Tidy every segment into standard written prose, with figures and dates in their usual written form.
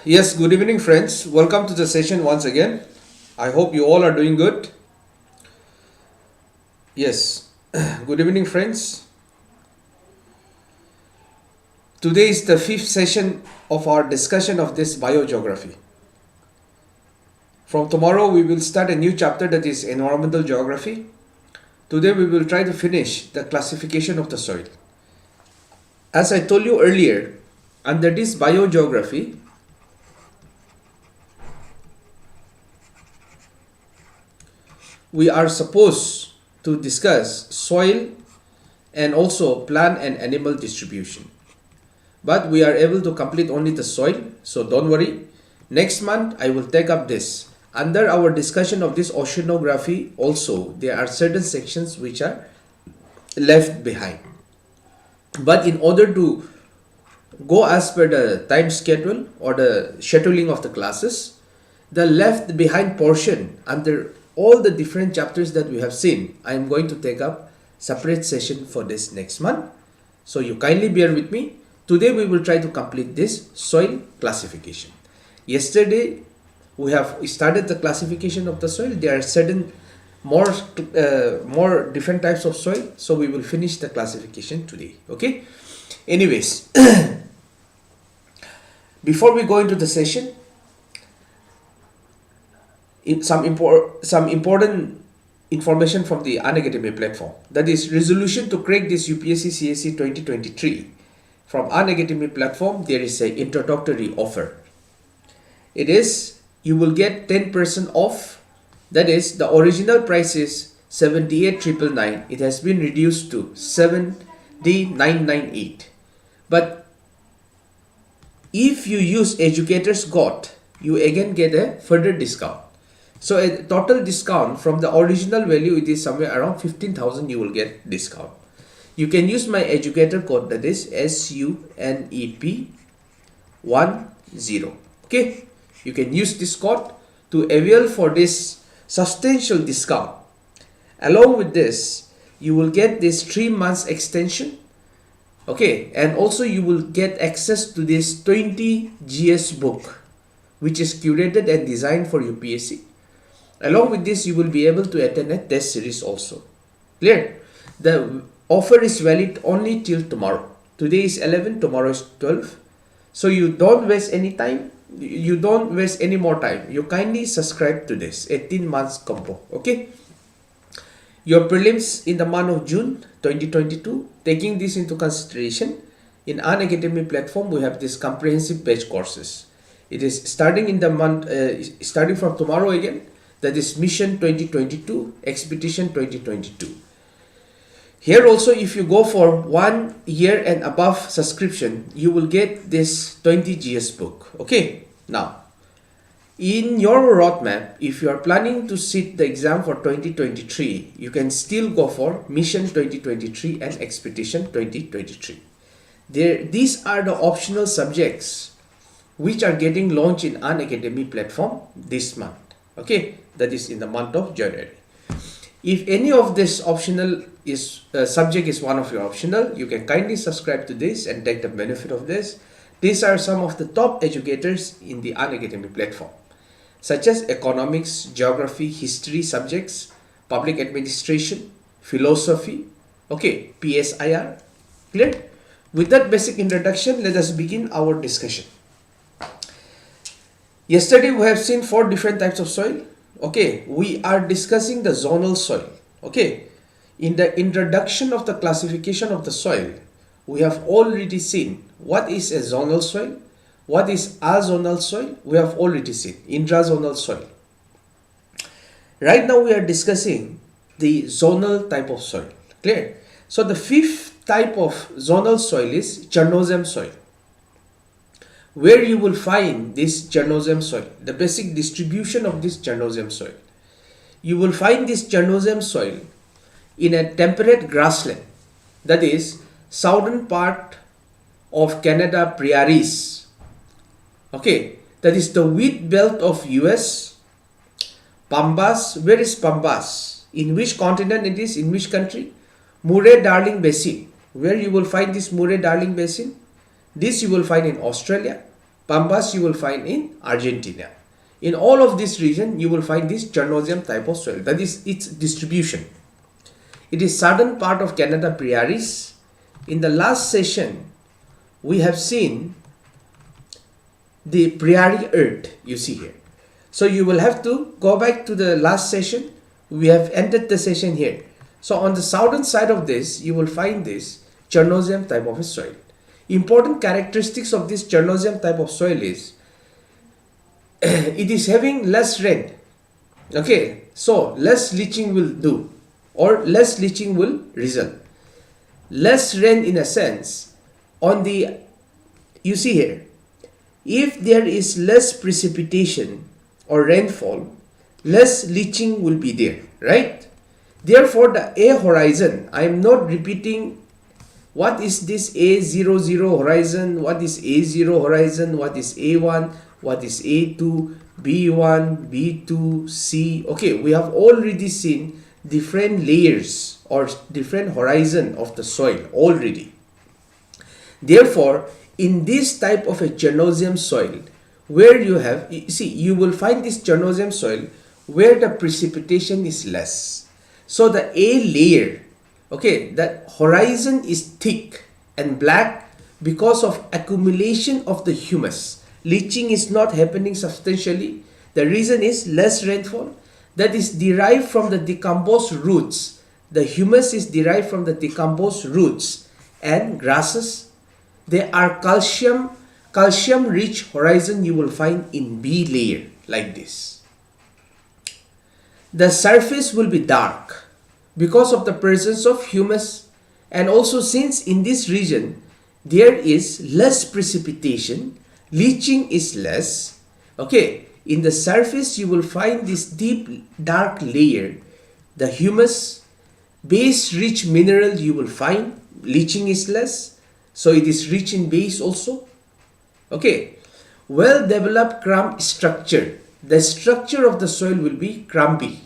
Yes, good evening, friends. Welcome to the session once again. I hope you all are doing good. Yes, good evening, friends. Today is the fifth session of our discussion of this biogeography. From tomorrow, we will start a new chapter, that is environmental geography. Today, we will try to finish the classification of the soil. As I told you earlier, under this biogeography, we are supposed to discuss soil and also plant and animal distribution. But we are able to complete only the soil, so don't worry. Next month, I will take up this. Under our discussion of this oceanography also, there are certain sections which are left behind. But in order to go as per the time schedule or the scheduling of the classes, the left behind portion under all the different chapters that we have seen, I am going to take up separate session for this next month. So you kindly bear with me. Today we will try to complete this soil classification. Yesterday we have started the classification of the soil. There are certain more different types of soil, so we will finish the classification today. Okay. Anyways, before we go into the session, some important information from the Unacademy platform. That is, resolution to crack this UPSC CSE 2023 from Unacademy platform. There is a introductory offer. It is, you will get 10% off. That is, the original price is 78,999. It has been reduced to 70,998. But if you use Educator's Guide, you again get a further discount. So a total discount from the original value, it is somewhere around 15,000 you will get discount. You can use my educator code, that is SUNEP10. Okay, you can use this code to avail for this substantial discount. Along with this, you will get this 3 months extension. Okay, and also you will get access to this 20 GS book, which is curated and designed for UPSC. Along with this, you will be able to attend a test series also. Clear? The offer is valid only till tomorrow. Today is 11, tomorrow is 12. So you don't waste any time. You don't waste any more time. You kindly subscribe to this 18 months combo. Okay? Your prelims in the month of June 2022, taking this into consideration, in Unacademy platform, we have this comprehensive batch courses. It is starting in the month, starting from tomorrow again. That is Mission 2022, Expedition 2022. Here also, if you go for 1 year and above subscription, you will get this 20 GS book. Okay, now, in your roadmap, if you are planning to sit the exam for 2023, you can still go for Mission 2023 and Expedition 2023. These are the optional subjects which are getting launched in Unacademy platform this month. Okay, that is in the month of January. If any of this optional subject is one of your optional, you can kindly subscribe to this and take the benefit of this. These are some of the top educators in the Unacademy platform, such as economics, geography, history subjects, public administration, philosophy, okay, PSIR. Clear? With that basic introduction, let us begin our discussion. Yesterday we have seen 4 different types of soil. Okay, we are discussing the zonal soil. Okay, In the introduction of the classification of the soil, we have already seen what is a zonal soil, what is azonal soil, we have already seen intrazonal soil. Right now we are discussing the zonal type of soil. Clear? So the fifth type of zonal soil is Chernozem soil. Where you will find this Chernozem soil, the basic distribution of this Chernozem soil. You will find this Chernozem soil in a temperate grassland, that is southern part of Canada prairies. Okay, that is the wheat belt of US. Pambas, where is Pambas? In which continent it is? In which country? Murray-Darling Basin. Where you will find this Murray-Darling Basin? This you will find in Australia. Pambas you will find in Argentina. In all of this region you will find this Chernozem type of soil. That is its distribution. It is southern part of Canada prairies. In the last session we have seen the prairie earth, you see here. So you will have to go back to the last session. We have ended the session here. So on the southern side of this you will find this Chernozem type of a soil. Important characteristics of this Chernozem type of soil is it is having less rain. Okay, so less leaching will do, or less leaching will result. Less rain in a sense, on the, you see here, if there is less precipitation or rainfall, less leaching will be there, right? Therefore the A horizon, I am not repeating what is this A00 horizon, what is A0 horizon, what is A1, what is A2, B1, B2, C. Okay, we have already seen different layers or different horizon of the soil already. Therefore, in this type of a Chernozem soil, where you have, see, you will find this Chernozem soil where the precipitation is less. So the A layer, okay, the horizon is thick and black because of accumulation of the humus. Leaching is not happening substantially. The reason is less rainfall that is derived from the decomposed roots. The humus is derived from the decomposed roots and grasses. They are calcium rich horizon you will find in B layer like this. The surface will be dark because of the presence of humus, and also since in this region there is less precipitation, leaching is less. Okay, in the surface you will find this deep dark layer, the humus, base rich mineral you will find, leaching is less, so it is rich in base also. Okay, well developed crumb structure, the structure of the soil will be crumbly.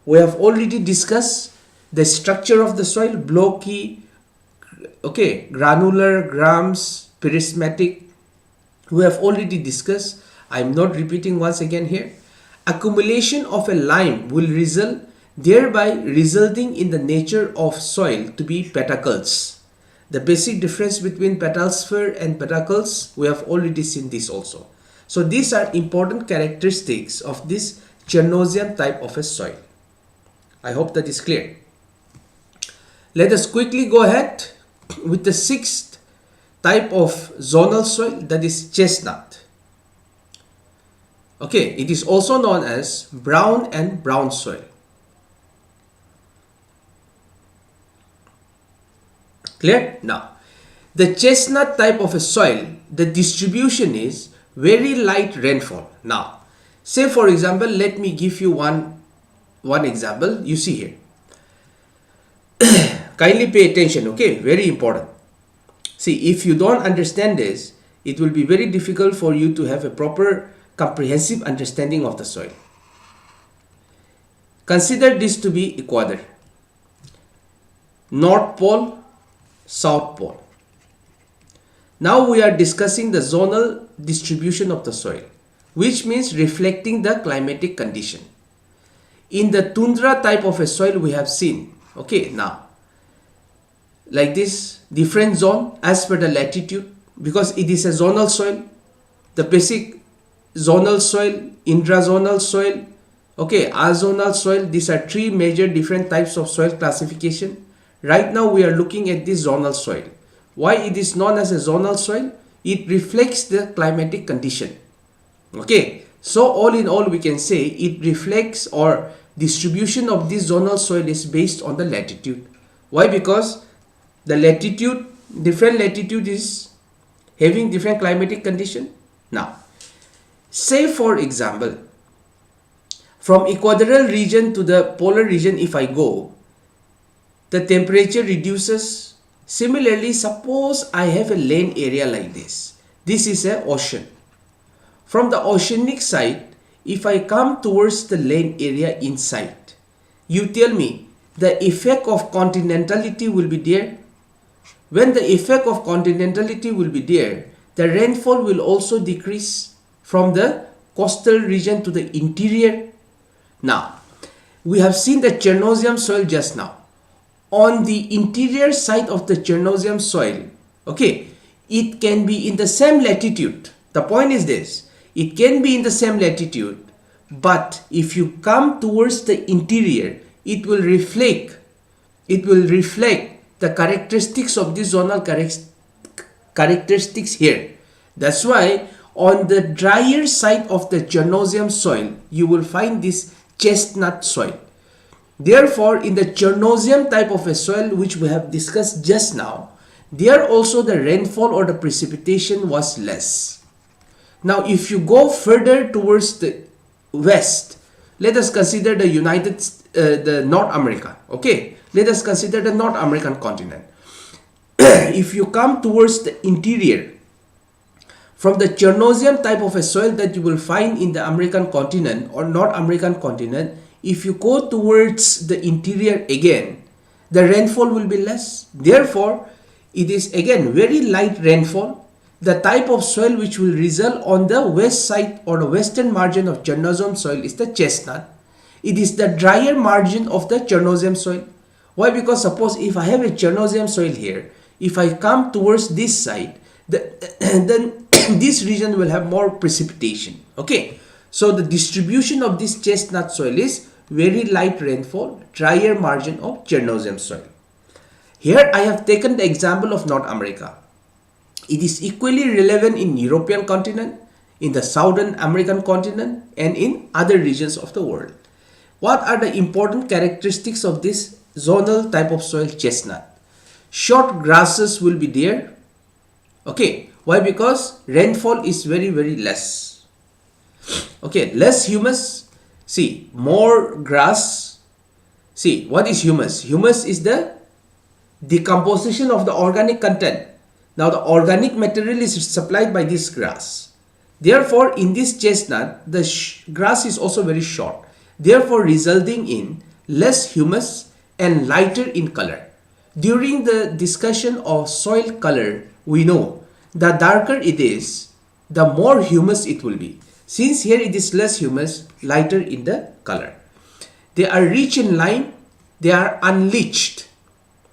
We have already discussed the structure of the soil, blocky, okay, granular, grams, prismatic. We have already discussed. I am not repeating once again here. Accumulation of a lime will result, thereby resulting in the nature of soil to be pedicles. The basic difference between petal sphere and pedicles, we have already seen this also. So these are important characteristics of this Chernozem type of a soil. I hope that is clear. Let us quickly go ahead with the sixth type of zonal soil, that is chestnut. Okay, it is also known as brown and brown soil. Clear? Now, the chestnut type of a soil, the distribution is very light rainfall. Now, say for example, let me give you one example. You see here. Kindly pay attention, okay? Very important. See, if you don't understand this, it will be very difficult for you to have a proper comprehensive understanding of the soil. Consider this to be equator. North Pole, South Pole. Now we are discussing the zonal distribution of the soil, which means reflecting the climatic condition. In the tundra type of a soil we have seen, okay, now like this different zone as per the latitude, because it is a zonal soil. The basic zonal soil, intrazonal soil, Okay, azonal soil. These are three major different types of soil classification. Right now we are looking at this zonal soil. Why it is known as a zonal soil? It reflects the climatic condition. Okay, so all in all we can say it reflects, or distribution of this zonal soil is based on the latitude. Why? Because the latitude, different latitude is having different climatic condition. Now, say for example, from equatorial region to the polar region if I go, the temperature reduces. Similarly, suppose I have a land area like this. This is an ocean. From the oceanic side, if I come towards the land area inside, you tell me the effect of continentality will be there. When the effect of continentality will be there, the rainfall will also decrease from the coastal region to the interior. Now, we have seen the Chernozem soil just now. On the interior side of the Chernozem soil, okay, it can be in the same latitude. The point is this, it can be in the same latitude, but if you come towards the interior, it will reflect the characteristics of this zonal characteristics here. That's why on the drier side of the Chernozem soil, you will find this chestnut soil. Therefore, in the Chernozem type of a soil which we have discussed just now, there also the rainfall or the precipitation was less. Now, if you go further towards the west, let us consider the North America. Okay, let us consider the North American continent. If you come towards the interior, from the Chernozem type of a soil that you will find in the American continent or North American continent, if you go towards the interior again, the rainfall will be less. Therefore, it is again very light rainfall. The type of soil which will result on the west side or the western margin of Chernozem soil is the chestnut. It is the drier margin of the Chernozem soil. Why? Because suppose if I have a Chernozem soil here, if I come towards this side, then this region will have more precipitation. Okay, so the distribution of this chestnut soil is very light rainfall, drier margin of Chernozem soil. Here I have taken the example of North America. It is equally relevant in European continent, in the Southern American continent, and in other regions of the world. What are the important characteristics of this zonal type of soil chestnut? Short grasses will be there. Okay, why? Because rainfall is very less. Okay, less humus. See, more grass. See, what is humus? Humus is the decomposition of the organic content. Now, the organic material is supplied by this grass. Therefore, in this chestnut, the grass is also very short. Therefore, resulting in less humus and lighter in color. During the discussion of soil color, we know the darker it is, the more humus it will be. Since here it is less humus, lighter in the color. They are rich in lime, they are unleached.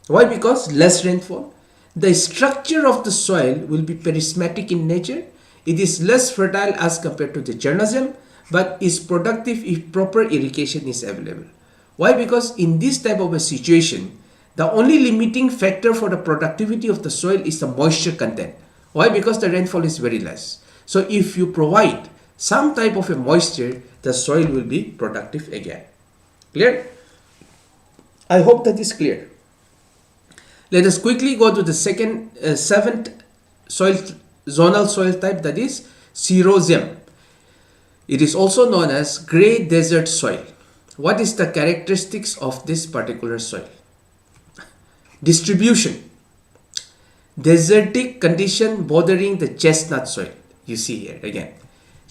Why? Because less rainfall. The structure of the soil will be perismatic in nature. It is less fertile as compared to the Chernozem, but is productive if proper irrigation is available. Why? Because in this type of a situation, the only limiting factor for the productivity of the soil is the moisture content. Why? Because the rainfall is very less. So if you provide some type of a moisture, the soil will be productive again. Clear? I hope that is clear. Let us quickly go to the seventh zonal soil type, that is xerozem. It is also known as grey desert soil. What is the characteristics of this particular soil? Distribution. Desertic condition bordering the chestnut soil. You see here again.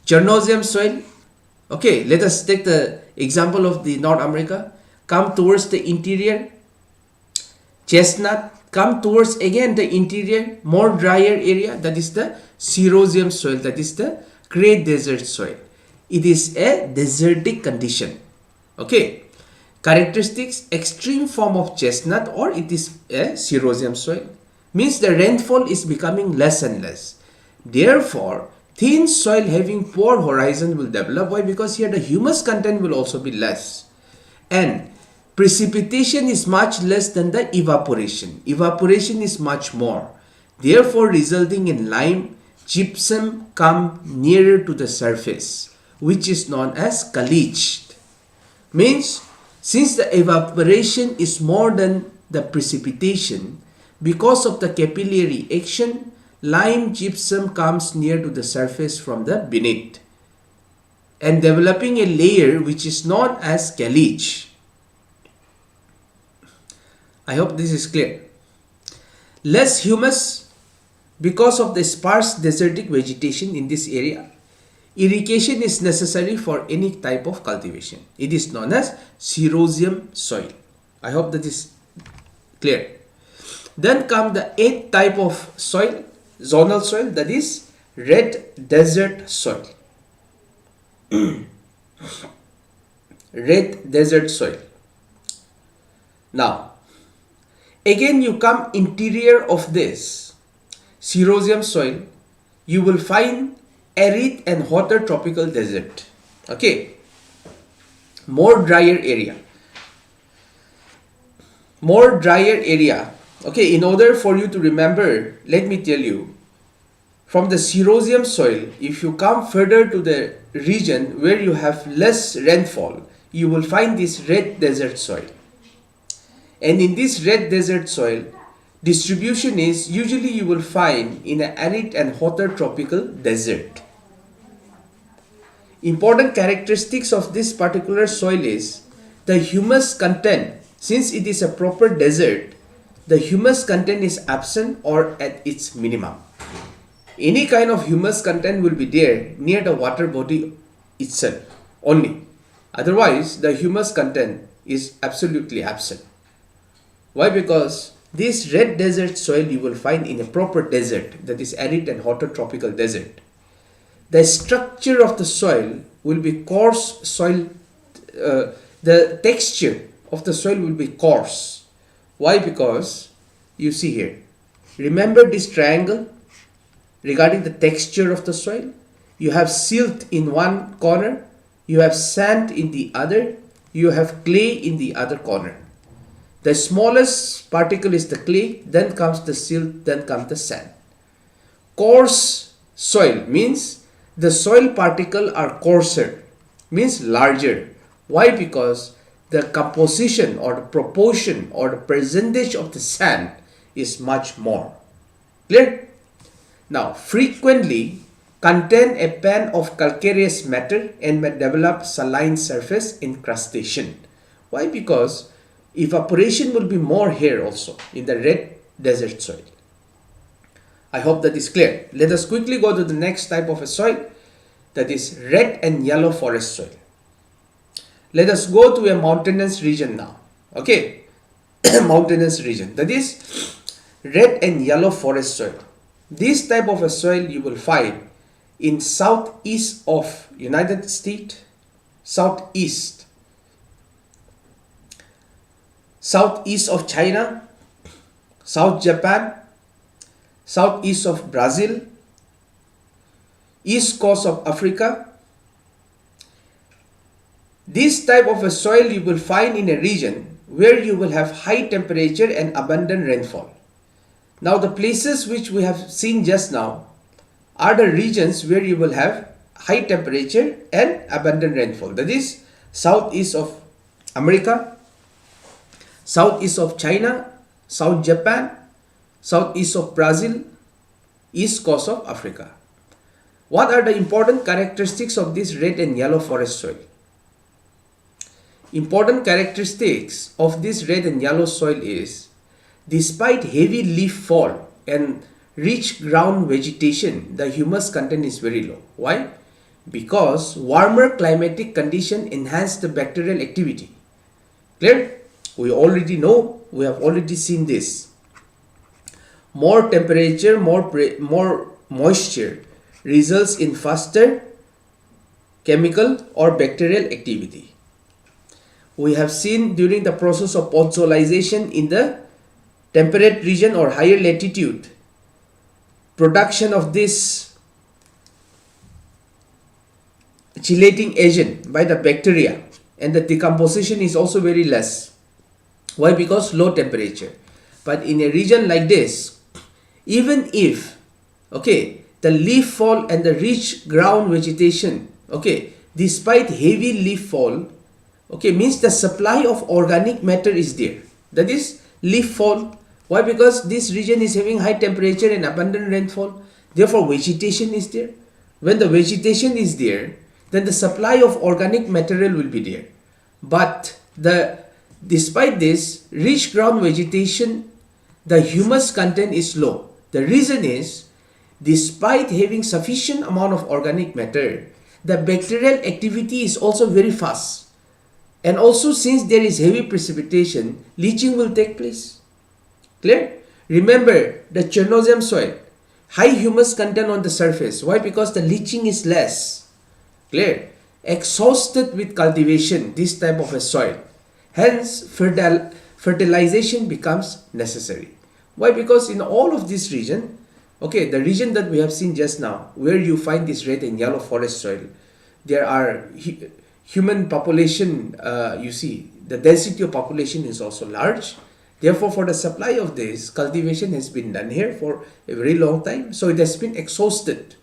Chernozem soil. Okay, let us take the example of the North America. Come towards the interior. Chestnut. Come towards again the interior, more drier area. That is the xerozem soil. That is the grey desert soil. It is a desertic condition. Okay. Characteristics: extreme form of chestnut, or it is a xerozem soil. Means the rainfall is becoming less and less. Therefore, Thin soil having poor horizon will develop. Why? Because here the humus content will also be less. And precipitation is much less than the evaporation. Evaporation is much more. Therefore, resulting in lime, gypsum come nearer to the surface, which is known as caliched. Means, since the evaporation is more than the precipitation, because of the capillary action, lime gypsum comes near to the surface from the beneath and developing a layer which is known as caliche. I hope this is clear. Less humus because of the sparse desertic vegetation in this area. Irrigation is necessary for any type of cultivation. It is known as xerosium soil. I hope that is clear. Then come the 8th type of soil, zonal soil, that is red desert soil. Red desert soil. Now, again you come interior of this xerosium soil, you will find arid and hotter tropical desert. Okay, more drier area. More drier area. Okay, in order for you to remember, let me tell you, from the xerosium soil, if you come further to the region where you have less rainfall, you will find this red desert soil. And in this red desert soil, distribution is usually you will find in an arid and hotter tropical desert. Important characteristics of this particular soil is the humus content. Since it is a proper desert, the humus content is absent or at its minimum. Any kind of humus content will be there near the water body itself only. Otherwise, the humus content is absolutely absent. Why? Because this red desert soil you will find in a proper desert, that is arid and hotter tropical desert. The structure of the soil will be coarse soil, the texture of the soil will be coarse. Why? Because you see here, remember this triangle regarding the texture of the soil? You have silt in one corner, you have sand in the other, you have clay in the other corner. The smallest particle is the clay, then comes the silt, then comes the sand. Coarse soil means the soil particle are coarser, means larger. Why? Because the composition or the proportion or the percentage of the sand is much more. Clear? Now, frequently contain a pan of calcareous matter and may develop saline surface incrustation. Why? Because evaporation will be more here also in the red desert soil. I hope that is clear. Let us quickly go to the next type of a soil, that is red and yellow forest soil. Let us go to a mountainous region now. Okay, mountainous region, that is red and yellow forest soil. This type of a soil you will find in southeast of United States, southeast of China, South Japan, southeast of Brazil, east coast of Africa. This type of a soil you will find in a region where you will have high temperature and abundant rainfall. Now the places which we have seen just now are the regions where you will have high temperature and abundant rainfall. That is southeast of America, southeast of China, South Japan, southeast of Brazil, east coast of Africa. What are the important characteristics of this red and yellow forest soil? Important characteristics of this red and yellow soil is, despite heavy leaf fall and rich ground vegetation, the humus content is very low. Why? Because warmer climatic condition enhance the bacterial activity. Clear? We already know, we have already seen this. More temperature, more moisture results in faster chemical or bacterial activity. We have seen during the process of ponzolization in the temperate region or higher latitude, production of this chelating agent by the bacteria, and the decomposition is also very less. Why? Because low temperature. But in a region like this, even if, okay, the leaf fall and the rich ground vegetation, okay, despite heavy leaf fall, okay, means the supply of organic matter is there. That is leaf fall. Why? Because this region is having high temperature and abundant rainfall. Therefore, vegetation is there. When the vegetation is there, then the supply of organic material will be there. But despite this rich ground vegetation, the humus content is low. The reason is, despite having sufficient amount of organic matter, the bacterial activity is also very fast. And also, since there is heavy precipitation, leaching will take place. Clear? Remember the Chernozem soil, high humus content on the surface. Why? Because the leaching is less. Clear? Exhausted with cultivation, this type of a soil. Hence, fertilization becomes necessary. Why? Because in all of this region, okay, the region that we have seen just now, where you find this red and yellow forest soil, there are human population, you see, the density of population is also large. Therefore, for the supply of this, cultivation has been done here for a very long time. So it has been exhausted.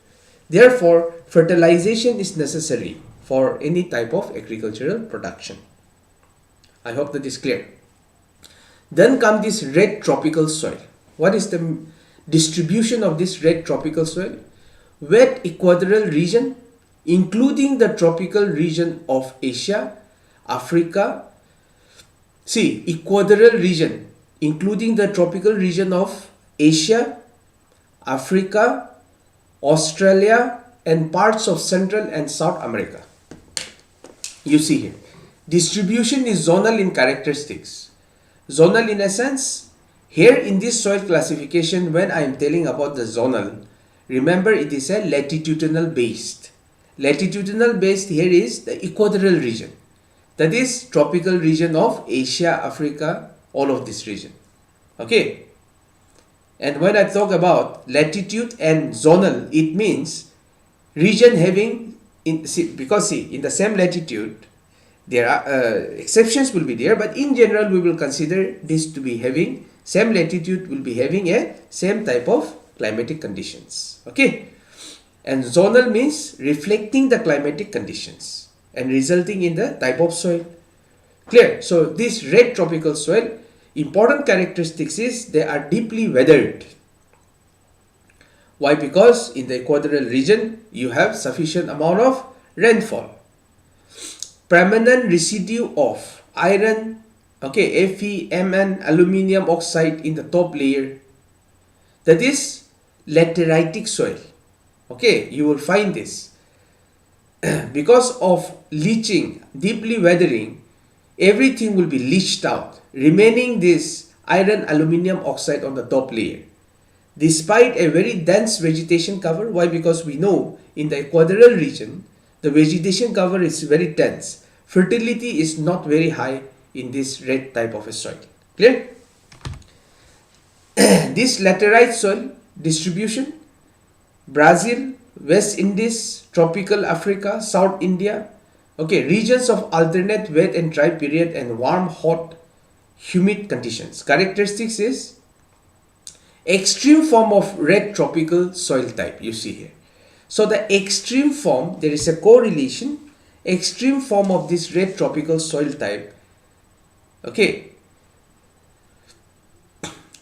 Therefore, fertilization is necessary for any type of agricultural production. I hope that is clear. Then come this red tropical soil. What is the distribution of this red tropical soil? Wet equatorial region, including the tropical region of Asia, Africa. See, equatorial region, including the tropical region of Asia, Africa, Australia, and parts of Central and South America. You see here, distribution is zonal in characteristics. Zonal in a sense, here in this soil classification, when I am telling about the zonal, remember it is a latitudinal based. Latitudinal based here is the equatorial region. That is tropical region of Asia, Africa, all of this region. Okay. And when I talk about latitude and zonal, it means region having, because in the same latitude, there are exceptions will be there, but in general we will consider this to be having, same latitude will be having a same type of climatic conditions. Okay. And zonal means reflecting the climatic conditions and resulting in the type of soil. Clear? So this red tropical soil, important characteristics is they are deeply weathered. Why? Because in the equatorial region you have sufficient amount of rainfall. Permanent residue of iron, okay, Fe, Mn, aluminium oxide in the top layer. That is lateritic soil. Okay, you will find this. Because of leaching, deeply weathering, everything will be leached out, remaining this iron aluminium oxide on the top layer. Despite a very dense vegetation cover, why? Because we know in the equatorial region, the vegetation cover is very dense. Fertility is not very high in this red type of a soil. Clear? This laterite soil distribution, Brazil, West Indies, tropical Africa, South India, okay, regions of alternate wet and dry period and warm, hot, humid conditions. Characteristics is extreme form of red tropical soil type, you see here. So the extreme form, there is a correlation, extreme form of this red tropical soil type. Okay.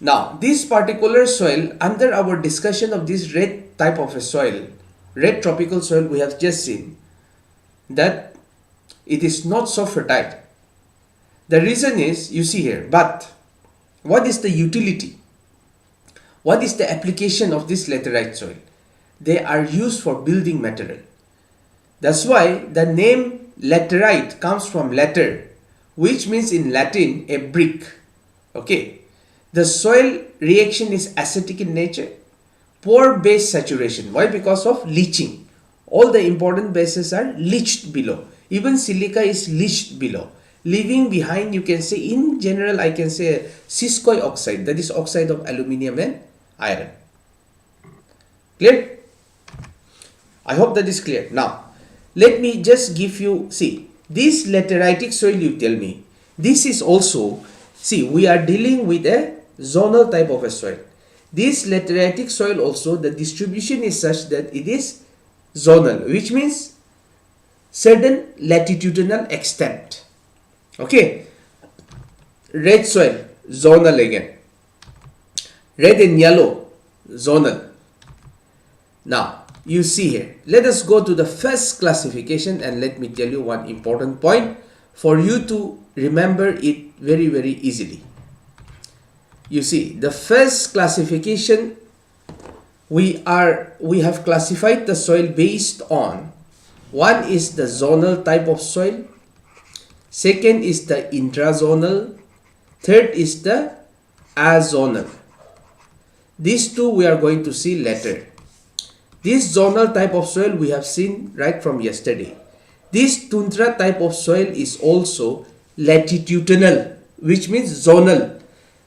Now, this particular soil, under our discussion of this red type of a soil, red tropical soil, we have just seen that it is not so fertile. The reason is, you see here, but what is the utility? What is the application of this laterite soil? They are used for building material. That's why the name laterite comes from later, which means in Latin a brick. Okay. The soil reaction is acidic in nature, poor base saturation. Why? Because of leaching. All the important bases are leached below. Even silica is leached below. Leaving behind, you can say, in general, I can say siskoy oxide, that is oxide of aluminium and iron. Clear? I hope that is clear. Now, let me just give you, see, this lateritic soil, you tell me, this is also, see, we are dealing with a zonal type of a soil. This lateritic soil also, the distribution is such that it is zonal, which means certain latitudinal extent. Okay, red soil, zonal again. Red and yellow, zonal. Now, you see here, let us go to the first classification, and let me tell you one important point for you to remember it very, very easily. You see, the first classification, we have classified the soil based on, one is the zonal type of soil, second is the intrazonal, third is the azonal. These two we are going to see later. This zonal type of soil we have seen right from yesterday. This tundra type of soil is also latitudinal, which means zonal.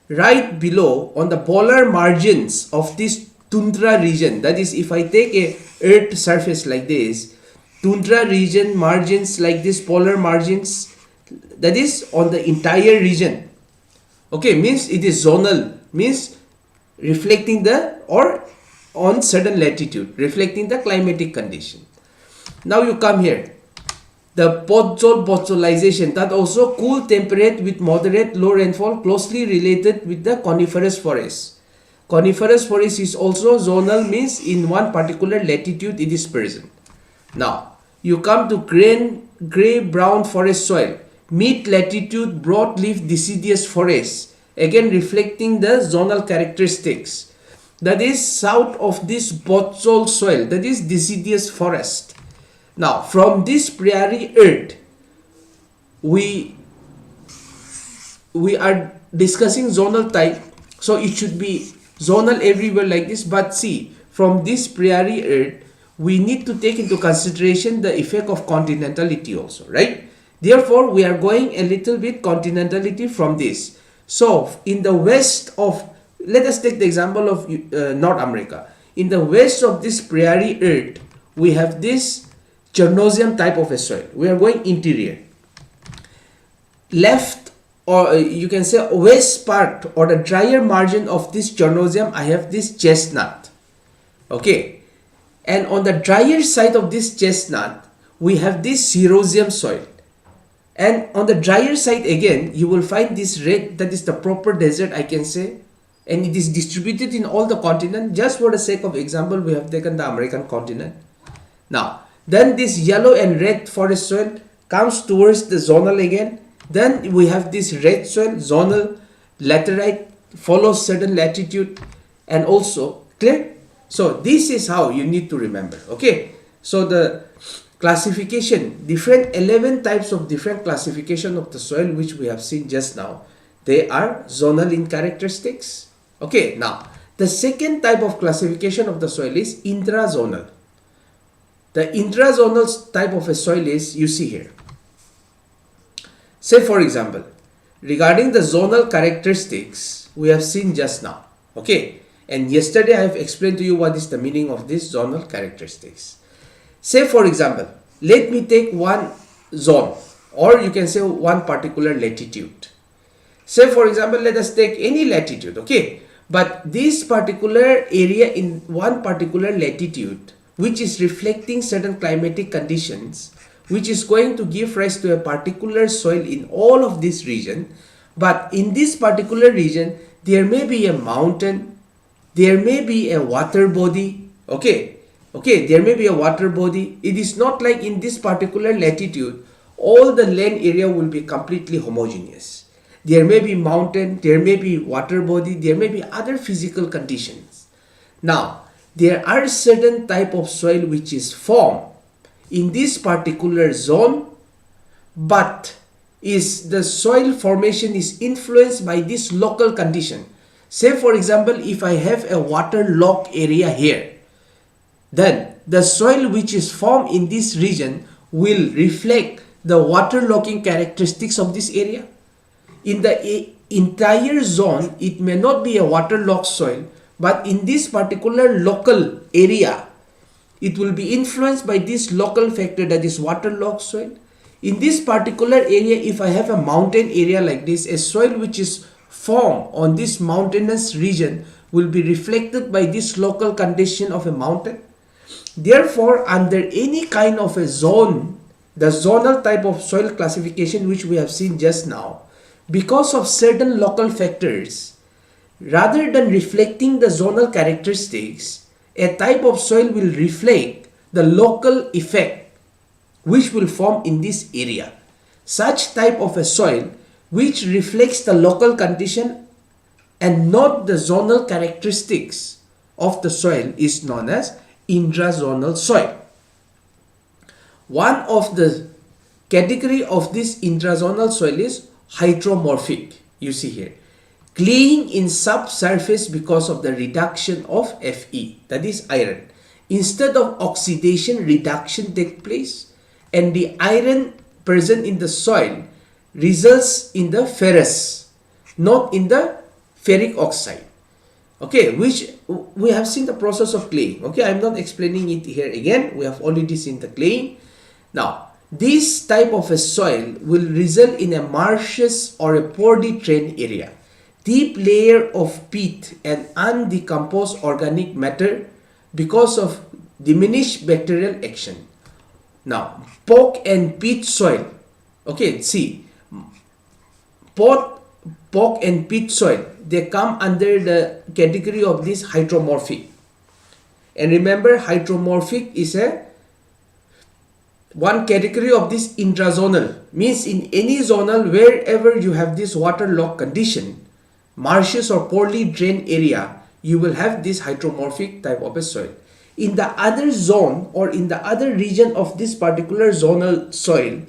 Right below on the polar margins of this tundra region, that is, if I take a earth surface like this, tundra region margins like this, polar margins, that is on the entire region. Okay, means it is zonal, means reflecting the, or on certain latitude, reflecting the climatic condition. Now you come here, the podzol-podzolization, that also cool temperate with moderate low rainfall, closely related with the coniferous forest. Coniferous forest is also zonal, means in one particular latitude it is present. Now you come to gray-brown forest soil, mid-latitude broadleaf deciduous forest, again reflecting the zonal characteristics. That is south of this podzol soil, that is deciduous forest. Now from this prairie earth, we are discussing zonal type, so it should be zonal everywhere like this. But see, from this prairie earth, we need to take into consideration the effect of continentality also, right? Therefore, we are going a little bit continentality from this. So in the west of, let us take the example of North America. In the west of this prairie earth, we have this Chernozem type of a soil. We are going interior. Left, or you can say west part, or the drier margin of this Chernozem, I have this chestnut. Okay. And on the drier side of this chestnut, we have this Cerosium soil. And on the drier side again, you will find this red, that is the proper desert, I can say. And it is distributed in all the continent. Just for the sake of example, we have taken the American continent. Now, then this yellow and red forest soil comes towards the zonal again. Then we have this red soil, zonal, laterite, follows certain latitude, and also, clear? So this is how you need to remember. Okay. So the classification, different 11 types of different classification of the soil which we have seen just now, they are zonal in characteristics. Okay, now the second type of classification of the soil is intrazonal. The intrazonal type of a soil is, you see here. Say for example, regarding the zonal characteristics we have seen just now. Okay, and yesterday I have explained to you what is the meaning of this zonal characteristics. Say for example, let me take one zone, or you can say one particular latitude. Say for example, let us take any latitude, okay? But this particular area in one particular latitude, which is reflecting certain climatic conditions, which is going to give rise to a particular soil in all of this region. But in this particular region, there may be a mountain, there may be a water body, okay? Okay, there may be a water body. It is not like in this particular latitude, all the land area will be completely homogeneous. There may be mountain, there may be water body, there may be other physical conditions. Now, there are certain type of soil which is formed in this particular zone, but is the soil formation is influenced by this local condition. Say for example, if I have a waterlogged area here, then the soil which is formed in this region will reflect the waterlogging characteristics of this area. In the entire zone, it may not be a waterlogged soil, but in this particular local area, it will be influenced by this local factor, that is waterlogged soil. In this particular area, if I have a mountain area like this, a soil which is formed on this mountainous region will be reflected by this local condition of a mountain. Therefore, under any kind of a zone, the zonal type of soil classification which we have seen just now, because of certain local factors, rather than reflecting the zonal characteristics, a type of soil will reflect the local effect which will form in this area. Such type of a soil which reflects the local condition and not the zonal characteristics of the soil is known as intrazonal soil. One of the category of this intrazonal soil is hydromorphic. You see here, claying in subsurface because of the reduction of Fe, that is iron. Instead of oxidation, reduction takes place, and the iron present in the soil results in the ferrous, not in the ferric oxide. Okay, which we have seen the process of claying. Okay, I'm not explaining it here again. We have already seen the claying. Now, this type of a soil will result in a marshes or a poorly drained area. Deep layer of peat and undecomposed organic matter because of diminished bacterial action. Now, pork and peat soil. Okay, see, pork and peat soil, they come under the category of this hydromorphic. And remember, hydromorphic is a one category of this intrazonal, means in any zonal wherever you have this waterlogged condition, marshes or poorly drained area, you will have this hydromorphic type of a soil. In the other zone or in the other region of this particular zonal soil,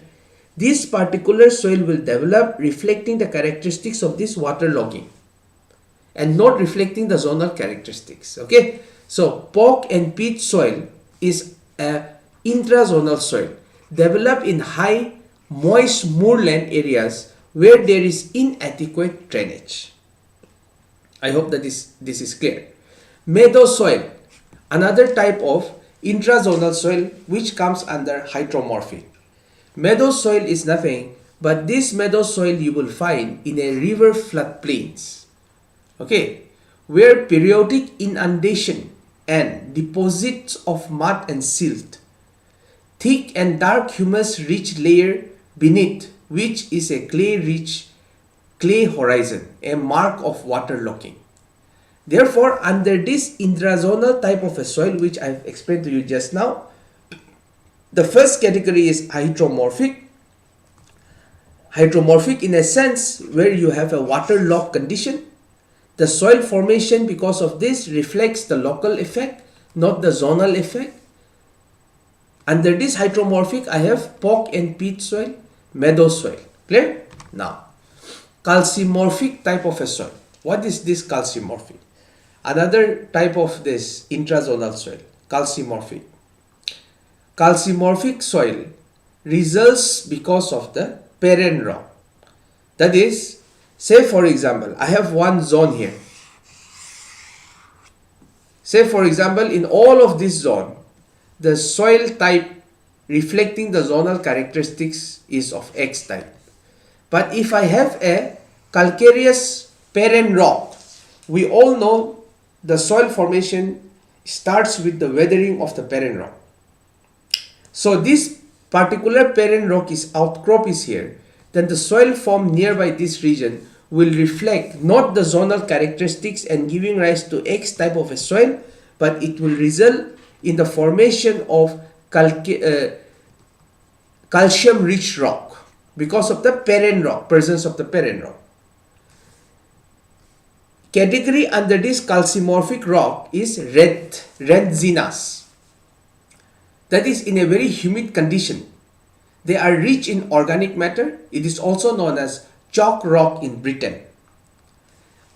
this particular soil will develop reflecting the characteristics of this waterlogging and not reflecting the zonal characteristics. Okay, so pork and peat soil is a intrazonal soil developed in high moist moorland areas where there is inadequate drainage. I hope that this is clear. Meadow soil, another type of intrazonal soil which comes under hydromorphic. Meadow soil is nothing but this meadow soil you will find in a river floodplains, okay, where periodic inundation and deposits of mud and silt, thick and dark humus rich layer beneath which is a clay horizon, a mark of waterlogging. Therefore, under this intrazonal type of a soil which I have explained to you just now, the first category is hydromorphic. Hydromorphic in a sense where you have a waterlogged condition. The soil formation because of this reflects the local effect, not the zonal effect. Under this hydromorphic, I have pork and peat soil, meadow soil. Clear? Now, calcimorphic type of a soil. What is this calcimorphic? Another type of this intrazonal soil, calcimorphic. Calcimorphic soil results because of the parent rock. That is, say for example, I have one zone here. Say for example, in all of this zone, the soil type reflecting the zonal characteristics is of X type. But if I have a calcareous parent rock, we all know the soil formation starts with the weathering of the parent rock. So this particular parent rock is outcrop is here, then the soil formed nearby this region will reflect not the zonal characteristics and giving rise to X type of a soil, but it will result in the formation of calcium rich rock because of the parent rock, presence of the parent rock. Category under this calcimorphic rock is rentzinas. That is in a very humid condition. They are rich in organic matter. It is also known as chalk rock in Britain.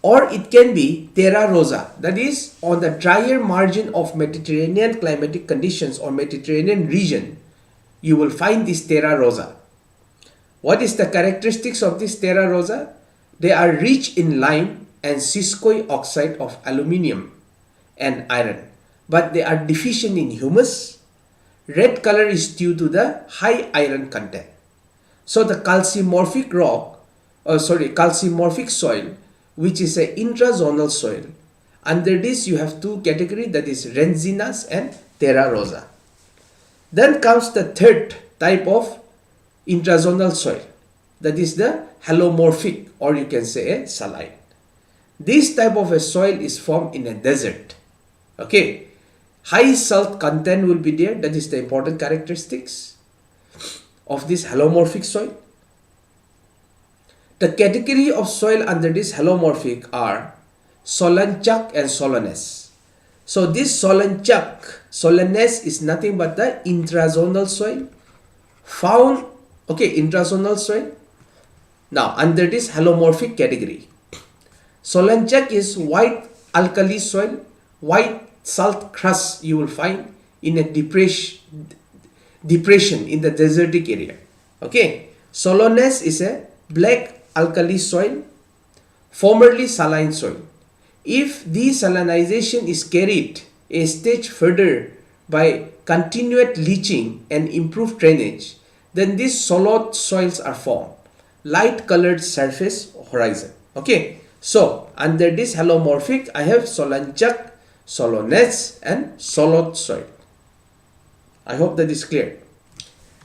Or it can be terra rosa, that is on the drier margin of Mediterranean climatic conditions or Mediterranean region, you will find this terra rosa. What is the characteristics of this terra rosa? They are rich in lime and siskoy oxide of aluminium and iron. but they are deficient in humus. Red color is due to the high iron content. So the calcimorphic calcimorphic soil, which is an intrazonal soil. Under this you have two categories, that is renzinous and terra rosa. Then comes the third type of intrazonal soil, that is the halomorphic, or you can say a saline. This type of a soil is formed in a desert. Okay, high salt content will be there. That is the important characteristics of this halomorphic soil. The category of soil under this halomorphic are solanchak and solanese. So this solanese is nothing but the intrazonal soil found, intrazonal soil. Now under this halomorphic category, solanchak is white alkali soil, white salt crust you will find in a depression in the desertic area. Okay, solanese is a black alkali soil, formerly saline soil. If desalinization is carried a stage further by continued leaching and improved drainage, then these solid soils are formed, light colored surface horizon. Okay, so under this halomorphic I have solanchak, solanese and solid soil. I hope that is clear.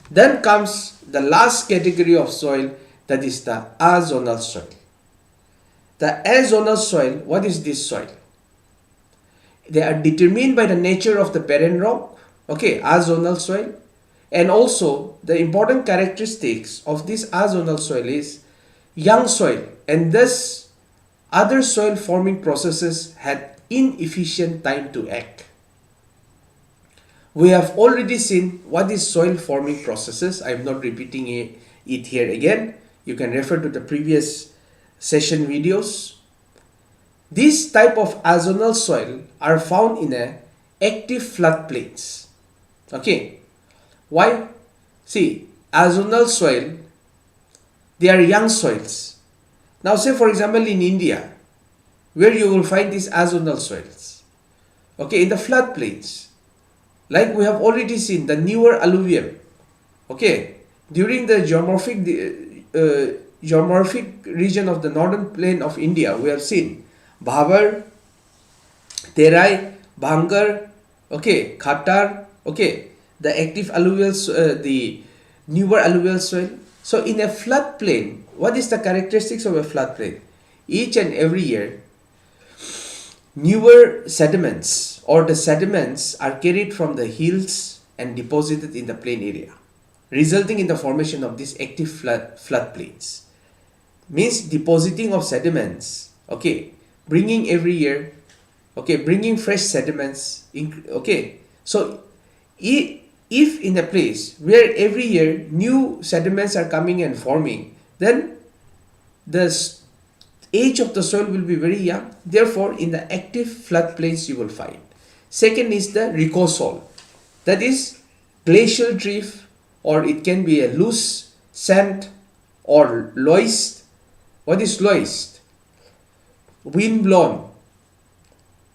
Then comes the last category of soil, that is the azonal soil. The azonal soil, what is this soil? They are determined by the nature of the parent rock, azonal soil, and also the important characteristics of this azonal soil is young soil, and thus other soil forming processes had inefficient time to act. We have already seen what is soil forming processes. I am not repeating it here again. You can refer to the previous session videos. This type of azonal soil are found in active floodplains. Okay, why? See, azonal soil, they are young soils. Now say for example in India, where you will find these azonal soils, in the floodplains, like we have already seen the newer alluvium, during the geomorphic region of the northern plain of India, we have seen Bhabar, Terai, Bhangar, Khatar, the active alluvial, the newer alluvial soil. So in a floodplain, what is the characteristics of a floodplain? Each and every year, newer sediments or the sediments are carried from the hills and deposited in the plain area, resulting in the formation of these active floodplains. Means depositing of sediments, bringing every year, bringing fresh sediments, so if in a place where every year new sediments are coming and forming, then the age of the soil will be very young. Therefore, in the active floodplains you will find. Second is the ricosol, that is glacial drift, or it can be a loose sand or loist. What is loist? Wind-blown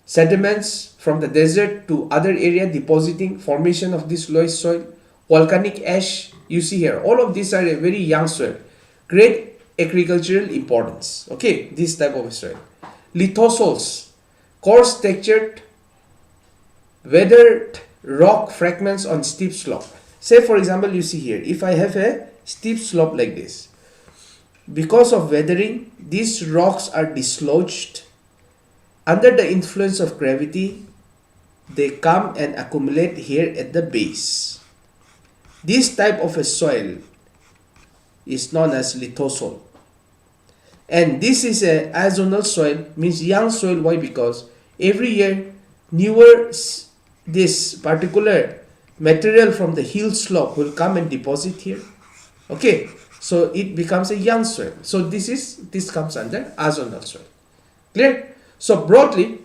sediments from the desert to other area depositing, formation of this loist soil. Volcanic ash, you see here, all of these are a very young soil, great agricultural importance. This type of soil. Lithosols, coarse textured weathered rock fragments on steep slope. Say for example, you see here, if I have a steep slope like this, because of weathering, these rocks are dislodged. Under the influence of gravity, they come and accumulate here at the base. This type of a soil is known as lithosol. And this is a azonal soil, means young soil. Why? Because every year newer this particular material from the hill slope will come and deposit here. So it becomes a young soil. So this comes under azonal soil. Clear? So broadly,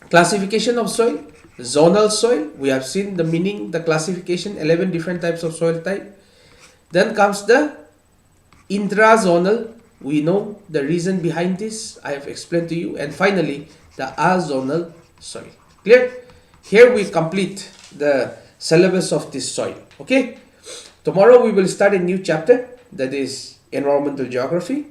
classification of soil, zonal soil, we have seen the meaning, the classification, 11 different types of soil type. Then comes the intrazonal, we know the reason behind this, I have explained to you. And finally, the azonal soil. Clear? here we complete the syllabus of this soil. Okay, tomorrow we will start a new chapter, that is environmental geography.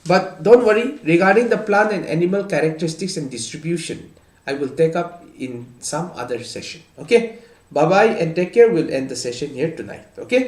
But don't worry, regarding the plant and animal characteristics and distribution, I will take up in some other session. Okay, bye bye and take care. We'll end the session here tonight. Okay.